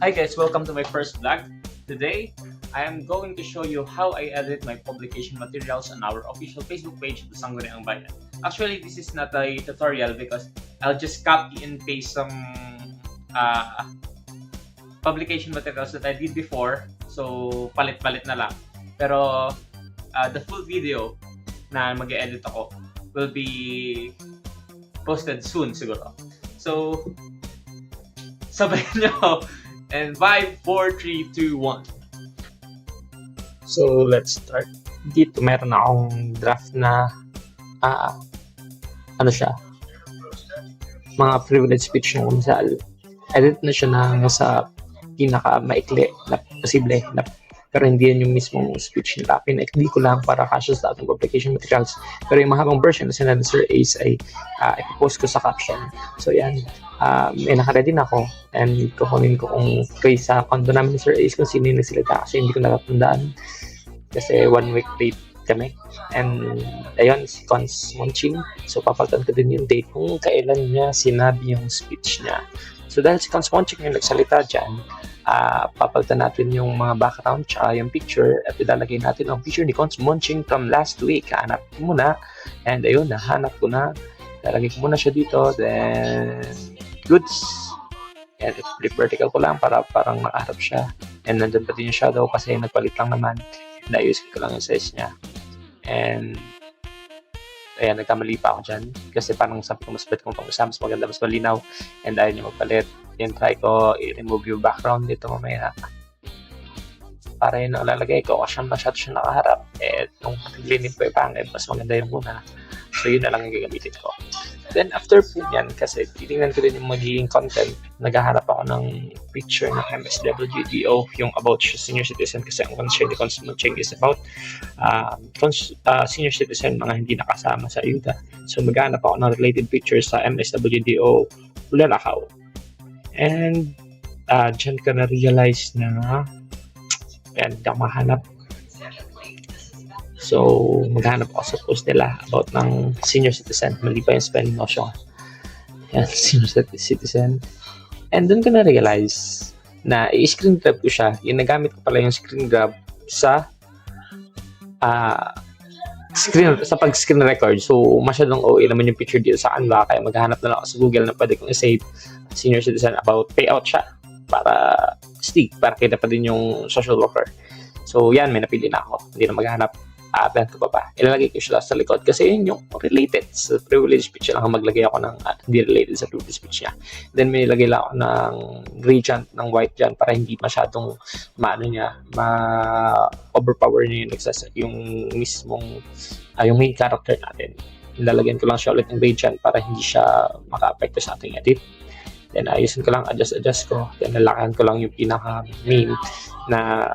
Hi guys, welcome to my first vlog. Today, I am going to show you how I edit my publication materials on our official Facebook page, The Sangguniang Bayan. Actually, this is not a tutorial because I'll just copy and paste some uh, publication materials that I did before. So, palit-palit na lang. Pero, the full video na mag-edit ako will be posted soon siguro. So, sabayan nyo. And 5, 4, 3, 2, 1. So, let's start. Dito, meron akong draft na, ano siya, mga privilege speech ng Gonzalo. Edit na siya na sa pinaka-maikli na posible, pero hindi yan yung mismong speech nila. Pinaikli ko lang para kasya sa ating publication materials. Pero yung mahabang version na sinad ni Sir Ace ay ipopost ko sa caption. So, yan. May nakaready na ako and kukunin ko kung kay sa condo namin ni Sir Ace kung sino yung nagsalita kasi hindi ko natatandaan kasi 1 week late kami and ayun si Cons Monching, so papalitan ko din yung date kung kailan niya sinabi yung speech niya. So dahil si Cons Monching yung nagsalita dyan, papalitan natin yung mga background tsaka yung picture at ilalagay natin ang picture ni Cons Monching from last week. Hanap ko muna and ayun, nahanap ko na, lalagay ko muna siya dito, then goods. And flip vertical ko lang para parang nakaharap siya. And nandun pa din yung shadow kasi nagpalit lang naman. Naayusin ko lang yung size niya. And ayan, nagkamali pa ako dyan. Kasi parang sabi ko mas bet kong pang-usama, mas maganda, mas malinaw. And ayaw niya magpalit. Then try ko i-remove yung background dito mamaya. Para yun ang lalagay ko. Kasi masyado siya nakaharap. Eh, nung linig ko yung pangit, mas maganda yung muna. So yun na lang yung gagamitin ko. Then after po yan, kasi titingnan ko din yung magiging content, naghaharap ako ng picture ng MSWGDO, yung about senior citizen, kasi ang concern ni Cons Monching is about senior citizen, mga hindi nakasama sa ayuda. So maghahanap ako ng related pictures sa MSWGDO Bulalakaw. And dyan ko na-realize na yan, hindi ako mahanap. So, maghanap ako sa post nila about ng senior citizen. Mali pa yung spelling notion. Yan, senior citizen. And doon ko na-realize na i-screen grab ko siya. Yung nagamit ko pala yung screen grab sa pag-screen record. So, masyadong OA naman yung picture dito sa Canva. Kaya maghanap na lang ako sa Google na pwede kong i-save senior citizen about payout siya. Para stick, para kita pa din yung social worker. So, yan, may napili na ako. Hindi na maghanap. Plan ko pa. Ilalagay ko siya sa likod kasi yun yung related sa privilege speech lang. Maglagay ako ng hindi related sa privilege speech niya. Then may ilagay lang ako ng gray dyan, ng white dyan para hindi masyadong overpower niya yung mismong yung main character natin. Ilalagyan ko lang siya ulit ng gray dyan para hindi siya maka-apekto sa ating edit. Then ayusin ko lang, adjust ko. Then lalakan ko lang yung pinaka main na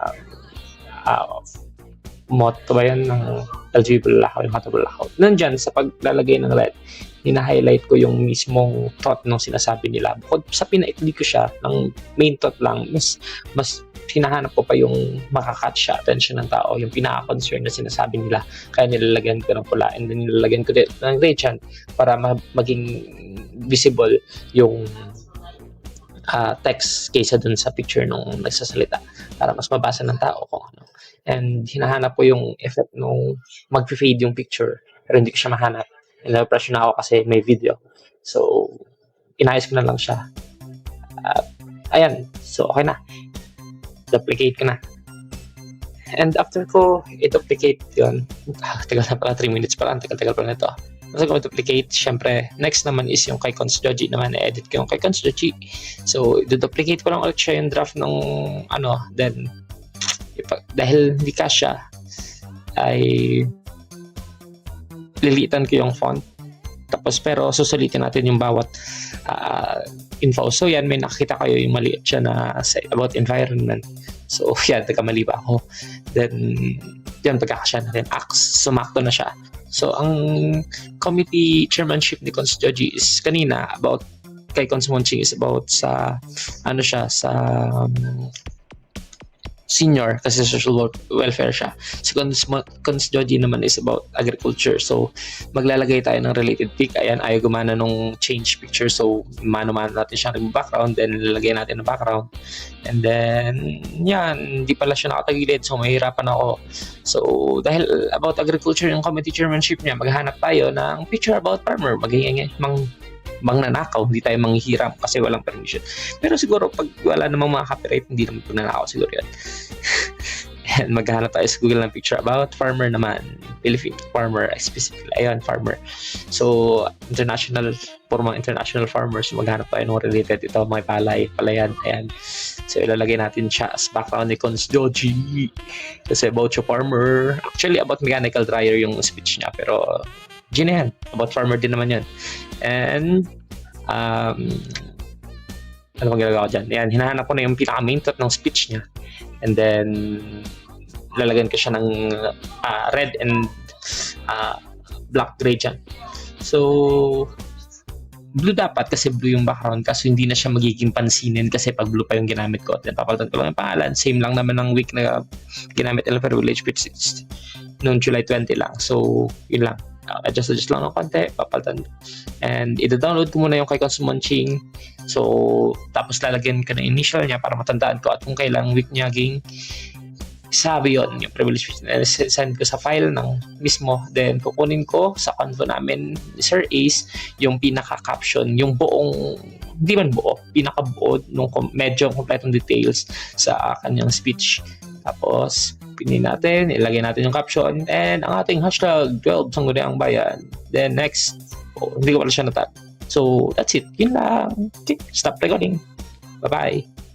motto ba yan ng LGBT Bulalakaw, yung Motto Bulalakaw. Nandyan sa paglalagay ng red, hina-highlight ko yung mismong thought ng sinasabi nila. Bukod sa pinaikli ko siya ng main thought lang, mas hinahanap ko pa yung makakatch siya attention ng tao, yung pinaka-concern na sinasabi nila. Kaya nilalagyan ko ng pula and then nilalagyan ko din ng gray dyan para maging visible yung text kaysa dun sa picture nung nagsasalita para mas mabasa ng tao kung ano. And hinahanap ko yung effect nung mag-fade yung picture pero hindi ko siya mahanap. And na-pressure na ako kasi may video. So, inayos ko na lang siya. Ayan. So, okay na. Duplicate ko na. And after ko i-duplicate yun, tagal na pala, 3 minutes pa lang. Tagal pala nito. Kasi kung duplicate, syempre, next naman is yung kay Cons Joji naman, i-edit ko yung kay Cons Joji. So, duplicate ko lang ulit siya yung draft ng then, dahil hindi kasya, ay lilitan ko yung font. Tapos, pero susulitin natin yung bawat info. So, yan, may nakita kayo yung maliit siya na about environment. So, yan, nagkamali ba ako? Then, yan, pagkakasya natin. Sumakto na siya. So, ang committee chairmanship ni Cons Joji is kanina about kay Cons Monching is about sa sa senior kasi social welfare siya. Si Cons Joji naman is about agriculture. So, maglalagay tayo ng related pic. Ayan, ayaw gumana nung change picture. So, mano-mano natin siya ng background. Then, lalagay natin ng background. And then, yan, hindi pala siya nakatagilid. So, mahirapan ako. So, dahil about agriculture yung committee chairmanship niya, maghanap tayo ng picture about farmer. Magiging nanakaw, hindi tayo manghihiram kasi walang permission. Pero siguro pag wala namang mga copyright, hindi naman pagnanakaw siguro yun. And maghanap tayo sa Google ng picture about farmer naman. Philippine farmer, specifically. Ayun, farmer. So, for mga international farmers, maghanap tayo ng related. Ito, may palayan. Ayan. So, ilalagay natin siya as background ni Cons Joji. Kasi about your farmer. Actually, about mechanical dryer yung speech niya. Pero, Gina yan. About farmer din naman yan. And, ano bang ginagawa ko dyan? Ayan, hinahanap ko na yung pinaka-main thought ng speech niya. And then, lalagyan ko siya ng red and black gray dyan. So, blue dapat kasi blue yung background kasi hindi na siya magiging pansinin kasi pag blue pa yung ginamit ko. Then, papalitan ko lang yung pangalan. Same lang naman ng week na ginamit nila for Village Pitch noong July 20 lang. So, yun lang. Adjust lang ng konti, papalitan. And ida-download ko muna yung kay Consumunching. So, tapos lalagyan ko na initial niya para matandaan ko at kung kailang week niya sabi yun, yung privilege send ko sa file ng mismo. Then, kukunin ko sa convo namin ni Sir Ace yung pinaka-caption, yung buong, hindi man buo, pinaka-buo, nung medyo kompletong details sa kanyang speech. Tapos, pinin natin, ilagay natin yung caption, and ang ating hashtag 12 Sangguniang Bayan. Then next, hindi ko pala siya natag. So, that's it. Yun lang. Okay, stop recording. Bye-bye.